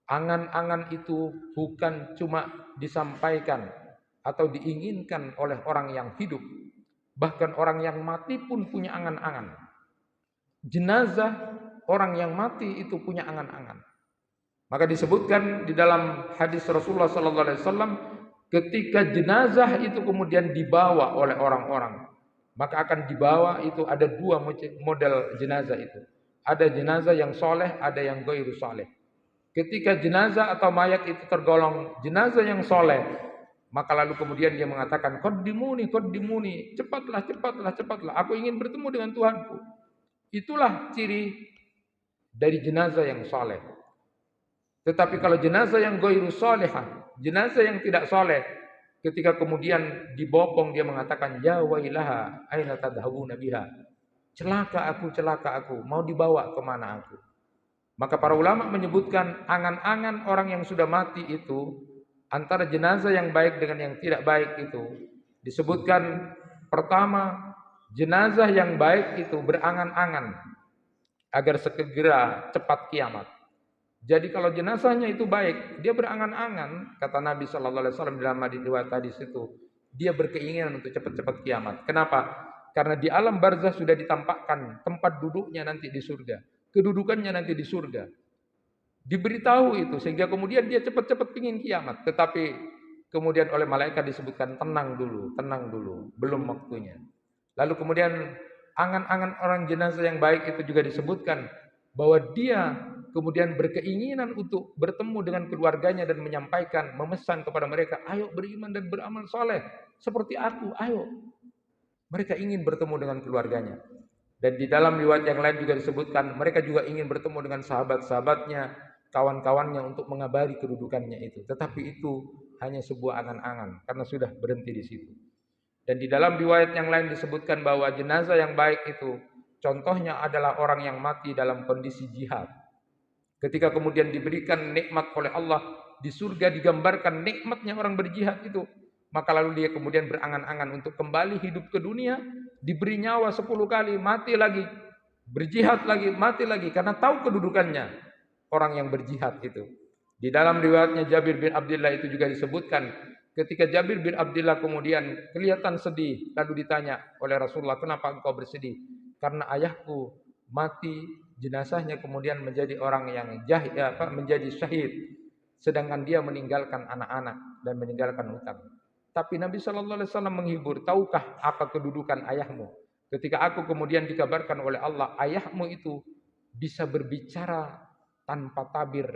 Angan-angan itu bukan cuma disampaikan atau diinginkan oleh orang yang hidup. Bahkan orang yang mati pun punya angan-angan. Jenazah orang yang mati itu punya angan-angan. Maka disebutkan di dalam hadis Rasulullah SAW, ketika jenazah itu kemudian dibawa oleh orang-orang, maka akan dibawa itu ada dua model jenazah itu. Ada jenazah yang soleh, ada yang ghairu soleh. Ketika jenazah atau mayat itu tergolong jenazah yang soleh, maka lalu kemudian dia mengatakan, qaddimuni, qaddimuni, cepatlah, cepatlah, cepatlah, aku ingin bertemu dengan Tuhanku. Itulah ciri dari jenazah yang soleh. Tetapi kalau jenazah yang ghairu solehah, jenazah yang tidak soleh, ketika kemudian dibopong dia mengatakan, ya wailaha, aina tadhabuna biha. Celaka aku, mau dibawa kemana aku? Maka para ulama menyebutkan angan-angan orang yang sudah mati itu, antara jenazah yang baik dengan yang tidak baik itu, disebutkan pertama, jenazah yang baik itu berangan-angan agar segera cepat kiamat. Jadi kalau jenazahnya itu baik, dia berangan-angan, kata Nabi Shallallahu Alaihi Wasallam dalam riwayat hadis itu, dia berkeinginan untuk cepat-cepat kiamat. Kenapa? Karena di alam barzah sudah ditampakkan tempat duduknya nanti di surga, kedudukannya nanti di surga. Diberitahu itu sehingga kemudian dia cepat-cepat ingin kiamat. Tetapi kemudian oleh malaikat disebutkan tenang dulu, belum waktunya. Lalu kemudian angan-angan orang jenazah yang baik itu juga disebutkan bahwa dia kemudian berkeinginan untuk bertemu dengan keluarganya dan menyampaikan, memesan kepada mereka, ayo beriman dan beramal soleh seperti aku, ayo. Mereka ingin bertemu dengan keluarganya. Dan di dalam riwayat yang lain juga disebutkan, mereka juga ingin bertemu dengan sahabat-sahabatnya, kawan-kawannya untuk mengabari kedudukannya itu. Tetapi itu hanya sebuah angan-angan, karena sudah berhenti di situ. Dan di dalam riwayat yang lain disebutkan bahwa jenazah yang baik itu, contohnya adalah orang yang mati dalam kondisi jihad. Ketika kemudian diberikan nikmat oleh Allah, di surga digambarkan nikmatnya orang berjihad itu. Maka lalu dia kemudian berangan-angan untuk kembali hidup ke dunia, diberi nyawa 10 kali, mati lagi, berjihad lagi, mati lagi, karena tahu kedudukannya orang yang berjihad itu. Di dalam riwayatnya Jabir bin Abdullah itu juga disebutkan, ketika Jabir bin Abdullah kemudian kelihatan sedih, lalu ditanya oleh Rasulullah, kenapa engkau bersedih? Karena ayahku mati, jenazahnya kemudian menjadi orang yang menjadi syahid, sedangkan dia meninggalkan anak-anak dan meninggalkan hutang. Tapi Nabi Shallallahu Alaihi Wasallam menghibur, tahukah apa kedudukan ayahmu? Ketika aku kemudian dikabarkan oleh Allah, ayahmu itu bisa berbicara tanpa tabir,